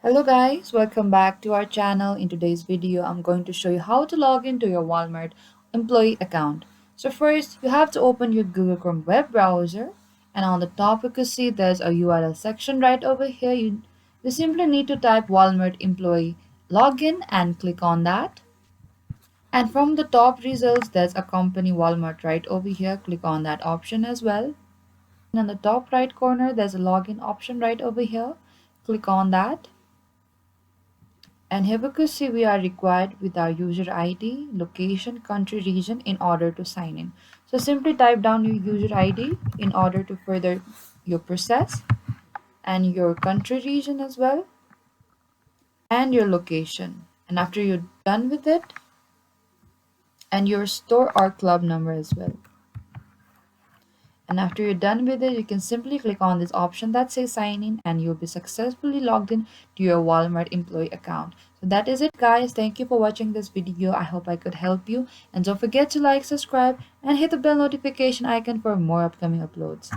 Hello guys, welcome back to our channel. In today's video, I'm going to show you how to log into your Walmart employee account. So first, you have to open your Google Chrome web browser, and on the top you can see there's a URL section right over here. You simply need to type Walmart employee login and click on that. And from the top results, there's a company Walmart right over here. Click on that option as well. And on the top right corner, there's a login option right over here. Click on that. And here we could see we are required with our user ID, location, country, region in order to sign in. So simply type down your user ID in order to further your process and your country region as well and your location. And after you're done with it, and your store or club number as well. And after you're done with it, you can simply click on this option that says sign in and you'll be successfully logged in to your Walmart employee account. So that is it guys. Thank you for watching this video. I hope I could help you. And don't forget to like, subscribe, and hit the bell notification icon for more upcoming uploads.